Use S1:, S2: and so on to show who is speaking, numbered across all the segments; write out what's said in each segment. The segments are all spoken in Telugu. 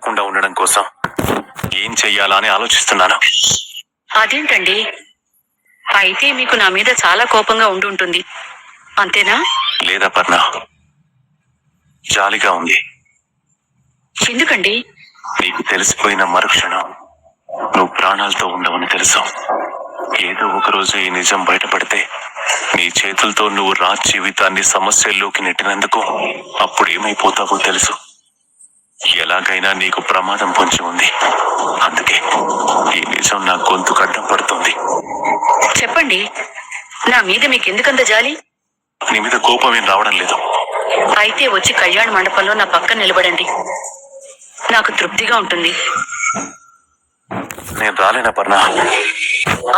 S1: కాకుండా ఉండడం కోసం ఏం చెయ్యాలా అని ఆలోచిస్తున్నాను.
S2: అదేంటండి? అయితే మీకు నా మీద చాలా కోపంగా ఉండుంటుంది, అంతేనా?
S1: లేదా పర్ణ, జాలిగా ఉంది.
S2: ఎందుకండి?
S1: నీకు తెలిసిపోయిన మరుక్షణం నువ్వు ప్రాణాలతో ఉండవని తెలుసు. ఏదో ఒకరోజు ఈ నిజం బయటపడితే నీ చేతులతో నువ్వు రాజ్ జీవితాన్ని సమస్యల్లోకి నెట్టినందుకు అప్పుడు ఏమైపోతావో తెలుసు. ఎలాగైనా నీకు ప్రమాదం పొంచి ఉంది. అందుకే ఈ నిజం నా గొంతు కడ్డం పడుతుంది.
S2: చెప్పండి, నా మీద మీకు ఎందుకంత జాలి?
S1: నీ మీద కోపం ఏం రావడం లేదు.
S2: అయితే వచ్చి కళ్యాణ మండపంలో నా పక్కన నిలబడండి, నాకు తృప్తిగా ఉంటుంది.
S1: నేను రాలేనా పర్ణ?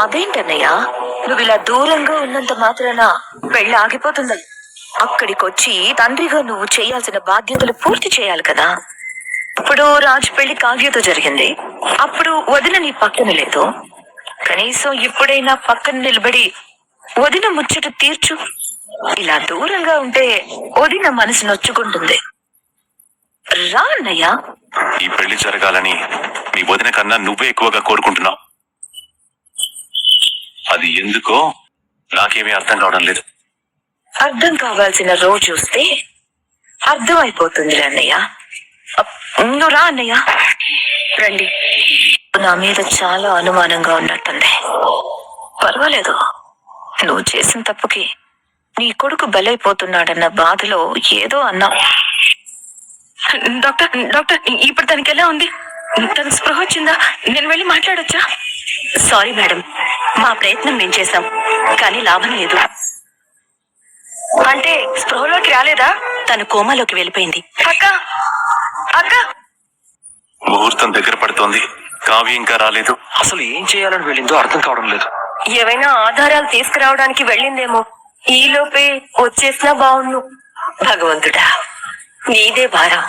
S3: అదేంటన్నయ్యా, నువ్వు ఇలా దూరంగా ఉన్నంత మాత్రాన పెళ్లి ఆగిపోతుంది? అక్కడికొచ్చి తండ్రిగా నువ్వు చేయాల్సిన బాధ్యతలు పూర్తి చేయాలి కదా. ఇప్పుడు రాజ్ పెళ్లి కావ్యతో జరిగింది, అప్పుడు వదిన నీ పక్కన లేదు. కనీసం ఇప్పుడైనా పక్కన నిలబడి వదిన ముచ్చట తీర్చు. ఇలా దూరంగా ఉంటే వదిన మనసు నొచ్చుకుంటుంది. రా అన్నయ్యా.
S1: ఈ పెళ్లి జరగాలని నీ వదిన కన్నా నువ్వే ఎక్కువగా కోరుకుంటున్నావు. అది ఎందుకో నాకేమీ అర్థం కావడం లేదు.
S3: అర్థం కావాల్సిన రోజు వస్తే అర్థం అయిపోతుంది అన్నయ్య. నువ్వు రా అన్నయ్య.
S2: రండి.
S3: నా మీద చాలా అనుమానంగా ఉన్నట్టుంది. పర్వాలేదు, నువ్వు చేసిన తప్పుకి నీ కొడుకు బలైపోతున్నాడన్న బాధలో ఏదో అన్నా. డాక్టర్ డాక్టర్ ఇప్పుడు తనకి ఎలా ఉంది? తనకు స్పృహ వచ్చిందా? నేను వెళ్ళి మాట్లాడొచ్చా?
S2: సారీ మేడం, మా ప్రయత్నం మేము చేశాం, కానీ లాభం లేదు.
S3: అంటే స్పృహలోకి రాలేదా?
S2: తను కోమాలోకి వెళ్ళిపోయింది.
S3: అక్క అక్క,
S1: ముహూర్తం దగ్గర పడుతోంది, కావ్య ఇంకా రాలేదు.
S4: అసలు ఏం చేయాలని వెళ్ళిందో అర్థం కావడం లేదు.
S3: ఏవైనా ఆధారాలు తీసుకురావడానికి వెళ్ళిందేమో. ఈలోపే వచ్చేసినా బావుండు.
S2: భగవంతుడా, నీదే భారం.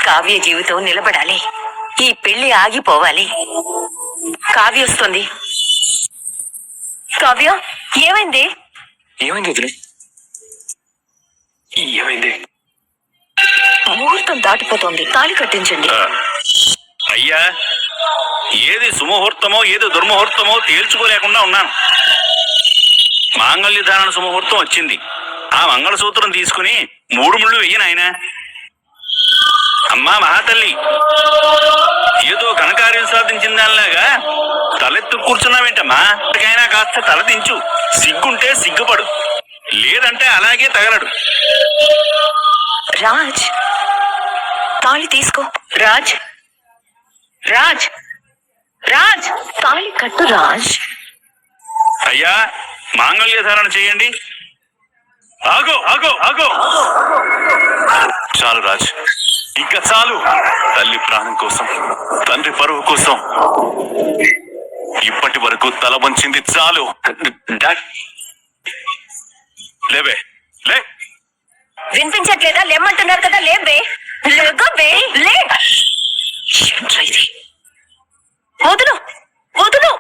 S2: కావ్య జీవితం నిలబడాలి, ఈ పెళ్లి ఆగిపోవాలి. కావ్య వస్తుంది.
S3: కావ్య, ఏమైంది?
S4: ఏమైంది వదిలే? ఏమైంది?
S3: ముహూర్తం దాటిపోతోంది, తాళి కట్టించండి.
S5: అయ్యా, ఏది సుముహూర్తమో ఏది దుర్ముహూర్తమో తేల్చుకోలేకుండా ఉన్నాను. మాంగళ్య ధారణ సుముహూర్తం వచ్చింది. ఆ మంగళసూత్రం తీసుకుని 3 ముళ్ళు వెయ్యి నాయనా. అమ్మా మహాతల్లి, ఏదో ఘనకార్యం సాధించిన దానిలాగా తలెత్తు కూర్చున్నావేంటమ్మా? ఎప్పటికైనా కాస్త తల దించు. సిగ్గుంటే సిగ్గుపడు, లేదంటే అలాగే తగలడు.
S3: రాజ్, తాళి తీసుకో.
S2: రాజ్, రాజ్, రాజ్,
S3: తాళి కట్టు రాజ్.
S5: అయ్యా, మాంగళ్య ధారణ చేయండి. ఆగో ఆగో ఆగో.
S1: చాలు రాజ్, ఇంకా చాలు. తల్లి ప్రాణం కోసం, తండ్రి పరువు కోసం ఇప్పటి వరకు తల వంచింది చాలు. లేవే, లే.
S3: వినిపించట్లేదా? లేమంటున్నారు కదా, లేవే. లే. వదులు వదులు.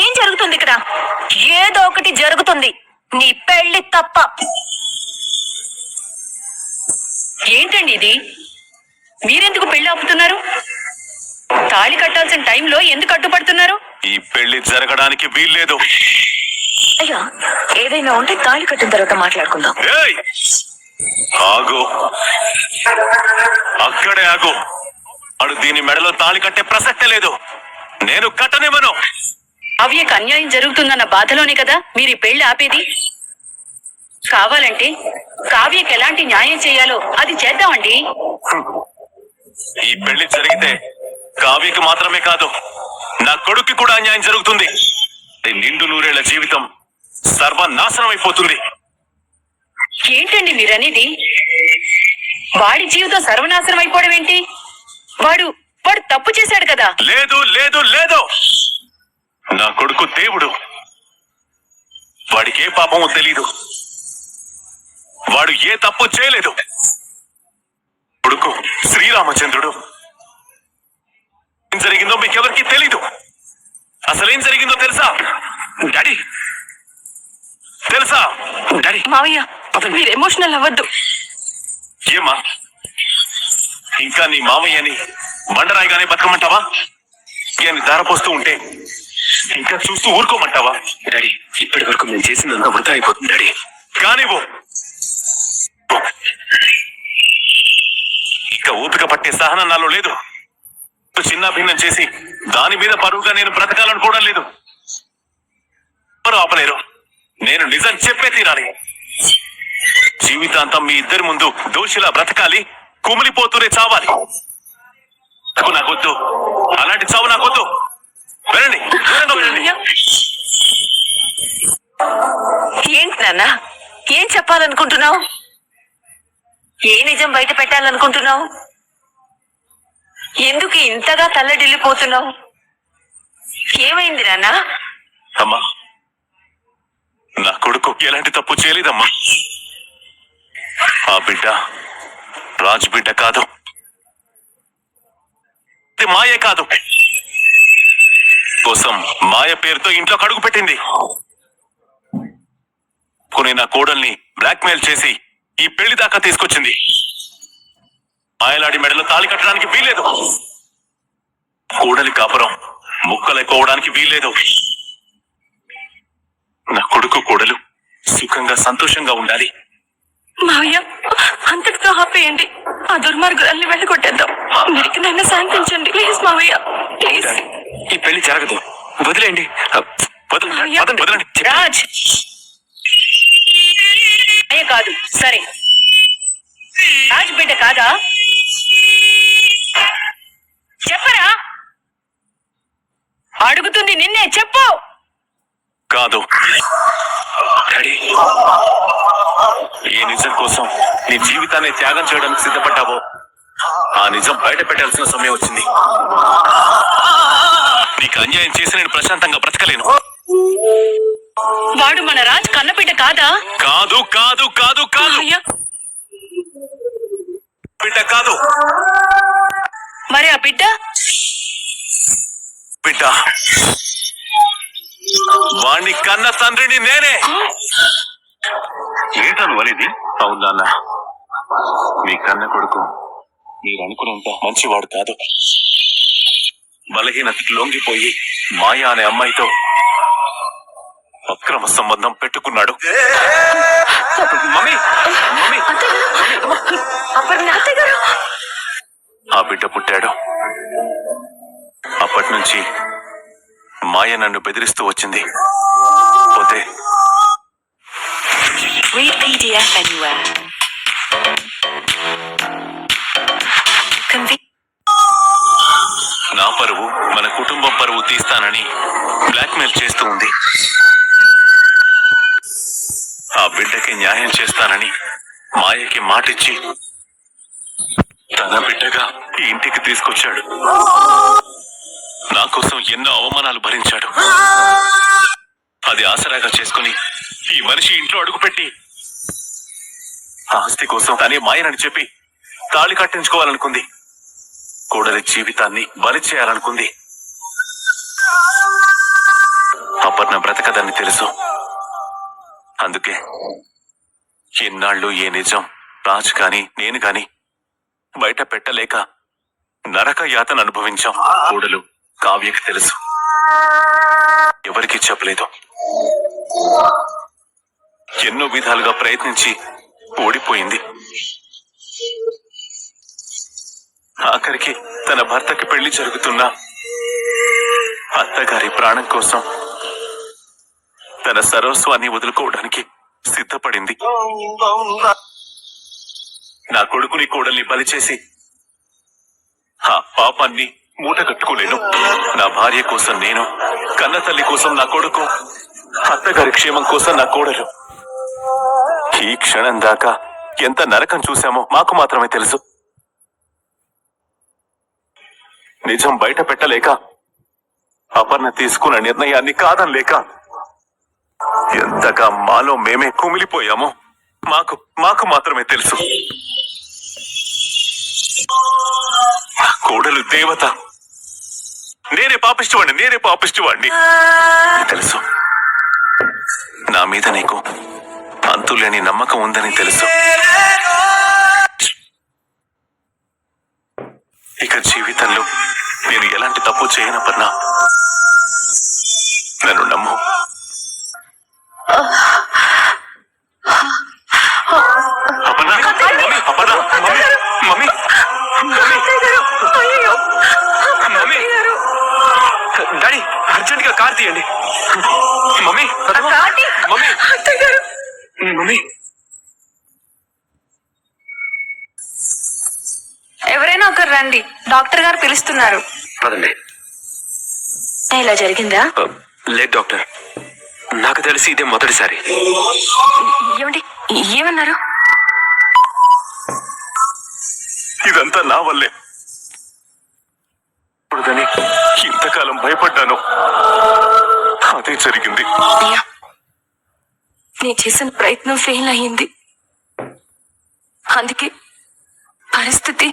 S3: ఏం జరుగుతుంది ఇక్కడ? ఏదో ఒకటి జరుగుతుంది, నీ పెళ్లి తప్ప.
S2: ఏంటండి ఇది? మీరెందుకు పెళ్లి ఆపుతున్నారు? తాళి కట్టాల్సిన టైంలో ఎందుకు అడ్డుపడుతున్నారు?
S1: ఈ పెళ్లి జరగడానికి వీల్లేదు.
S3: అయ్యా, ఏదైనా ఉంటే తాళి కట్టిన తర్వాత మాట్లాడుకుందాం.
S1: ఏయ్, ఆగు, అక్కడే ఆగు. అడు దీని మెడలో తాళి కట్టే ప్రసక్తే లేదు. నేను కట్టనివ్వను.
S2: కావ్యకు అన్యాయం జరుగుతుందన్న బాధలోనే కదా మీరు ఈ పెళ్లి ఆపేది. కావాలంటే కావ్యకి ఎలాంటి న్యాయం చేయాలో అది చేద్దామండి.
S1: ఈ పెళ్లి జరిగితే కావ్యకి మాత్రమే కాదు, నా కొడుక్కి కూడా అన్యాయం జరుగుతుంది. నిండు నూరేళ్ల జీవితం సర్వనాశనం అయిపోతుంది.
S2: ఏంటండి మీరనేది? వాడి జీవితం సర్వనాశనం అయిపోవడం ఏంటి? వాడు తప్పు చేశాడు కదా.
S1: లేదు లేదు లేదు, నా కొడుకు దేవుడు. వాడికి ఏ పాపమో తెలీదు, వాడు ఏ తప్పు చేయలేదు. కొడుకు శ్రీరామచంద్రుడు. ఏం జరిగిందో మీకెవరికి తెలీదు. అసలేం జరిగిందో తెలుసా డాడీ? తెలుసా డాడీ?
S3: మావయ్య, మీరు ఎమోషనల్ అవ్వద్దు.
S1: ఏమా ఇంకా నీ మామయ్యని బండరాయిగానే బతకమంటావా? అని ధారపోస్తూ ఉంటే ఇంకా చూస్తూ ఊరుకోమంటావా?
S4: డాడీ, ఇప్పటి వరకు మేము చేసిందంతా వృధా అయిపోతుంది డాడీ.
S1: కానివ్వు. ఇక ఓపిక పట్టే సహనం నాలో లేదు. చిన్న భిన్నం చేసి దాని మీద పరువుగా నేను బ్రతకాలనుకోవడం లేదు. ఎవరు ఆపలేరు. నేను నిజం చెప్పే తీరాలి. జీవితాంతం మీ ఇద్దరి ముందు దోషిలా బ్రతకాలి, కుమిలిపోతూనే చావాలి. నాకొద్దు, అలాంటి చావు నాకొద్దు. వెళ్ళండి, దూరంగా వెళ్ళండి.
S3: ఏంటి నాన్న, ఏం చెప్పాలనుకుంటున్నావు? ఏ నిజం బయట పెట్టాలనుకుంటున్నావు? ఎందుకు ఇంతగా తల్లడిల్లిపోతున్నావు? ఏమైంది నాన్న?
S1: అమ్మా, నా కొడుకు ఎలాంటి తప్పు చేయలేదమ్మా. ఆ బిడ్డ రాజు బిడ్డ కాదు, ఇది మాయే కాదు. కోసం మాయ పేరుతో ఇంట్లో కడుగు పెట్టింది. కొన్ని నా కోడల్ని బ్లాక్మెయిల్ చేసి ఈ పెళ్లి దాకా తీసుకొచ్చింది. మాయలాడి మెడలో తాళి కట్టడానికి వీల్లేదు. కోడలి కాపురం ముక్కలైపోవడానికి వీల్లేదు. నా కొడుకు కోడలు సుఖంగా సంతోషంగా ఉండాలి.
S6: మావయ్య, అంతటితో ఆపేయండి. ఆ దుర్మార్గురాల్ని వెళ్ళగొట్టేద్దాం. మీరు నన్ను శాంతించండి ప్లీజ్ మావయ్య, ప్లీజ్.
S4: ఈ పెళ్లి జరగదు, వదిలేండి.
S1: వదలండి, వదలండి, వదలండి.
S2: రాజ్ మాయ కాదు, సరే. రాజ్ బిడ్డ కాదా? చెప్పరా? అడుగుతుంది నిన్నే, చెప్పు.
S1: కాదు.
S4: డాడీ,
S1: ఏ నిజం కోసం నీ జీవితాన్ని త్యాగం చేయడానికి సిద్ధపడ్డావో ఆ నిజం బయట పెట్టాల్సిన సమయం వచ్చింది. నీకు అన్యాయం చేసి నేను ప్రశాంతంగా బ్రతకలేను.
S2: వాడు మన రాజ్ కన్నబిడ్డ కాదా?
S1: కాదు, కాదు, కాదు, కాదు.
S6: మావయ్య,
S1: బిడ్డ కాదు.
S2: మరి ఆ బిడ్డ?
S1: బిడ్డ వాణ్ణి కన్న తండ్రిని నేనే. ఏంటను వరేది? అవును నాన్న, మీ కన్న కొడుకు మీరు అనుకున్నంత మంచివాడు కాదు. బలహీనతకి లొంగిపోయి మాయ అనే అమ్మాయితో అక్రమ సంబంధం పెట్టుకున్నాడు.
S4: మమ్మీ, మమ్మీ,
S1: ఆ బిడ్డ పుట్టాడు. అప్పటి నుంచి మాయ నన్ను బెదిరిస్తూ వచ్చింది. పోతే
S3: Read PDF anywhere.
S1: నా పరువు, మన కుటుంబం పరువు తీస్తానని బ్లాక్మెయిల్ చేస్తూ ఉంది. ఆ బిడ్డకి న్యాయం చేస్తానని మాయకి మాటిచ్చి తన బిడ్డగా ఈ ఇంటికి తీసుకొచ్చాడు. నా కోసం ఎన్నో అవమానాలు భరించాడు. అది ఆసరాగా చేసుకుని ఈ మనిషి ఇంట్లో అడుగుపెట్టి ఆస్తి కోసం తనే మాయనని చెప్పి తాళి కట్టించుకోవాలనుకుంది. కోడలి జీవితాన్ని బలి చేయాలనుకుంది. అపర్ణ బ్రతకదని తెలుసు. అందుకే ఎన్నాళ్ళు ఏ నిజం రాజు కాని నేను గాని బయట పెట్టలేక నరక యాతన అనుభవించాం. కోడలు కావ్యకి తెలుసు, ఎవరికి చెప్పలేదు. ఎన్నో విధాలుగా ప్రయత్నించి ఓడిపోయింది. ఆఖరికి తన భర్తకి పెళ్లి జరుగుతున్నా అత్తగారి ప్రాణం కోసం తన సర్వస్వాన్ని వదులుకోవడానికి సిద్ధపడింది. నా కొడుకుని కోడల్ని బలి చేసి ఆ పాపాన్ని మూట కట్టుకోలేను. నా భార్య కోసం నేను, కన్న తల్లి కోసం నా కొడుకు, అత్తగారి క్షేమం కోసం నా కోడలు. ఈ క్షణం దాకా ఎంత నరకం చూశామో మాకు మాత్రమే తెలుసు. నిజం బయట పెట్టలేక, అపర్ణ తీసుకున్న నిర్ణయాన్ని కాదనలేక ఎంతగా మాలో మేమే కుమిలిపోయామో మాకు మాత్రమే తెలుసు. కోడలు దేవత, నేనే పాపిష్టివాణ్ణి తెలుసు. నా మీద నీకు అంతులేని నమ్మకం ఉందని తెలుసు. ఇక జీవితంలో నేను ఎలాంటి తప్పు చేయనప్పన్నా నన్ను నమ్ము. Aparna, mummy, Aparna, mummy, mummy, mummy, daddy urgent గా కార్ తీయండి. Mummy, mummy, mummy.
S6: ఎవరైనా ఒకరు రండి, డాక్టర్ గారు పిలుస్తున్నారు.
S4: పదండి.
S3: ఇలా జరిగిందా?
S4: లేదు డాక్టర్, నాకు తెలిసి ఇదే మొదటిసారి.
S6: ఏమండి, ఏమన్నారు?
S1: ఇదంతా నా వల్లే. ఇప్పుడుదని ఇంతకాలం భయపడ్డాను, అదే జరిగింది.
S6: అయ్యా, నేను చేసిన ప్రయత్నం ఫెయిల్ అయ్యింది. అందుకే పరిస్థితి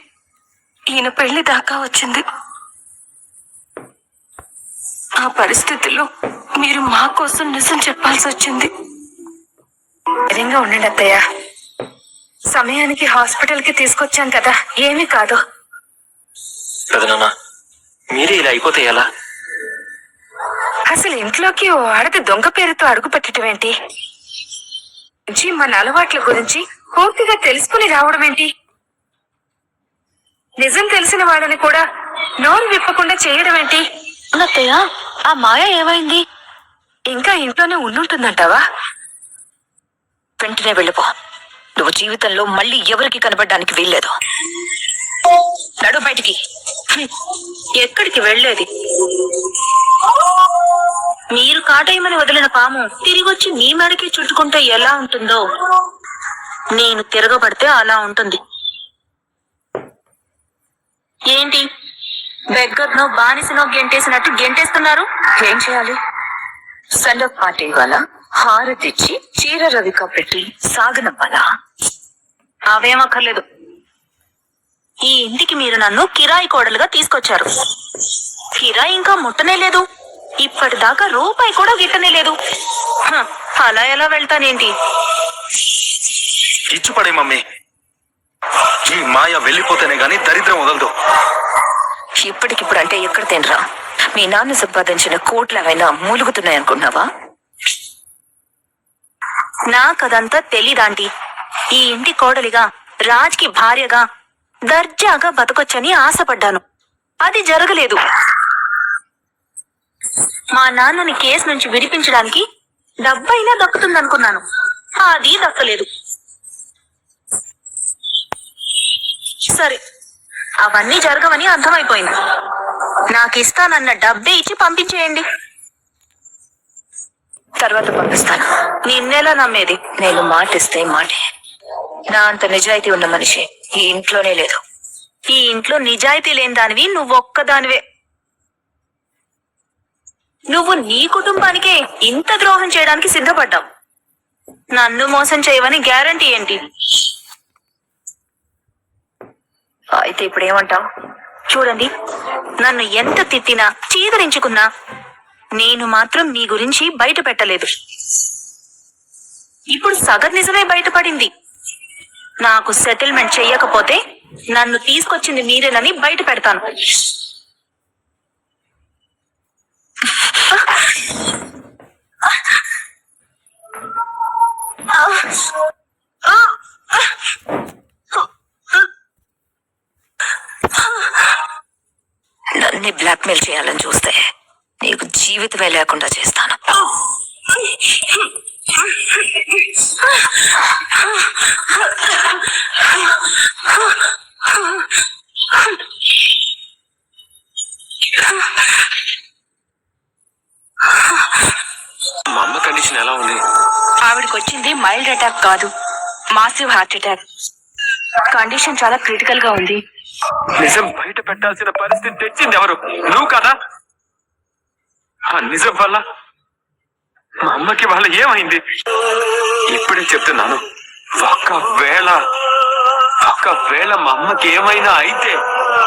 S6: ఈయన పెళ్లి దాకా వచ్చింది. ఆ పరిస్థితిలో మీరు మా కోసం నిజం చెప్పాల్సి వచ్చింది. ధైర్యంగా ఉండండి అత్తయ్య, సమయానికి హాస్పిటల్ కి తీసుకొచ్చాం కదా, ఏమీ కాదు.
S4: పెదనాన్న, మీరే ఇలా అయిపోతే ఎలా?
S6: అసలు ఇంట్లోకి ఓ ఆడది దొంగ పేరుతో అడుగు పెట్టడం ఏంటి? మన అలవాట్ల గురించి పూర్తిగా తెలుసుకుని రావడం ఏంటి? నిజం తెలిసిన వాళ్ళని కూడా నోరు విప్పకుండా చేయడం ఏంటి?
S3: అత్తయ్య, ఆ మాయ ఏమైంది?
S6: ఇంకా ఇంట్లోనే ఉండుంటుందంటావా?
S3: వెంటనే వెళ్ళిపో. నువ్వు జీవితంలో మళ్ళీ ఎవరికి కనబడడానికి వీల్లేదు. నడు బయటికి.
S2: ఎక్కడికి వెళ్ళేది? మీరు కాటేయమని వదిలిన పాము తిరిగొచ్చి మీ మెడకి చుట్టుకుంటే ఎలా ఉంటుందో, నేను తిరగబడితే అలా ఉంటుంది. ఏంటి బెగ్గర్నో బానిసనో గెంటేసినట్టు గెంటేస్తున్నారు?
S3: ఏం చేయాలి? సెండ్ ఆఫ్ పార్టీ ఇవ్వాలా? హారతిచ్చి చీర రవి కప్పెట్టి సాగనవ్వాలా?
S2: అవేమక్కర్లేదు. ఈ ఇంటికి మీరు నన్ను కిరాయి కోడలుగా తీసుకొచ్చారు. కిరాయి ఇంకా ముట్టనే లేదు, ఇప్పటిదాకా రూపాయి కూడా గిట్టనే లేదు. అలా ఎలా వెళ్తానేంటి?
S5: ఇచ్చుపడే మమ్మీ, ఈ మాయ వెళ్ళిపోతేనే గాని దరిద్రం వదలదు.
S3: ఇప్పటికిప్పుడు అంటే ఎక్కడ తినరా? మీ నాన్న సంపాదించిన కోట్లవైనా మూలుగుతున్నాయనుకున్నావా?
S2: నాకదంతా తెలీదాంటీ. ఈ ఇంటి కోడలిగా, రాజ్కి భార్యగా దర్జాగా బతకొచ్చని ఆశపడ్డాను. అది జరగలేదు. మా నాన్నని కేసు నుంచి విడిపించడానికి డబ్బైనా దక్కుతుందనుకున్నాను, అది దక్కలేదు. సరే, అవన్నీ జరగవని అర్థమైపోయింది. నాకిస్తానన్న డబ్బే ఇచ్చి పంపించేయండి.
S3: తర్వాత పంపిస్తాను.
S2: నిన్నెలా నమ్మేది?
S3: నేను మాటిస్తే మాటే. నా అంత నిజాయితీ ఉన్న మనిషి ఈ ఇంట్లోనే లేదు.
S2: ఈ ఇంట్లో నిజాయితీ లేని దానివి నువ్వొక్కదానివే. నువ్వు నీ కుటుంబానికే ఇంత ద్రోహం చేయడానికి సిద్ధపడ్డావు. నన్ను మోసం చేయవని గ్యారంటీ ఏంటి?
S3: అయితే ఇప్పుడు ఏమంటావు?
S2: చూడండి, నన్ను ఎంత తిట్టినా చీదరించుకున్నా నేను మాత్రం మీ గురించి బయట పెట్టలేదు. ఇప్పుడు సగం నిజమే బయటపడింది. నాకు సెటిల్మెంట్ చెయ్యకపోతే నన్ను తీసుకొచ్చింది మీరేనని బయట పెడతాను.
S3: నన్ను బ్లాక్మెయిల్ చేయాలని చూస్తే నీకు జీవితమే లేకుండా చేస్తాను.
S4: మా అమ్మ కండిషన్ ఎలా ఉంది?
S6: ఆవిడకి వచ్చింది మైల్డ్ అటాక్ కాదు, మాసివ్ హార్ట్ అటాక్. కండిషన్ చాలా క్రిటికల్ గా ఉంది.
S4: నిజం బయట పెట్టాల్సిన పరిస్థితి తెచ్చింది ఎవరు? నువ్వు కదా. ఆ నిజం వల్ల మా అమ్మకి వాళ్ళ ఏమైంది? ఇప్పుడే చెప్తున్నాను, ఒకవేళ మా అమ్మకి ఏమైనా అయితే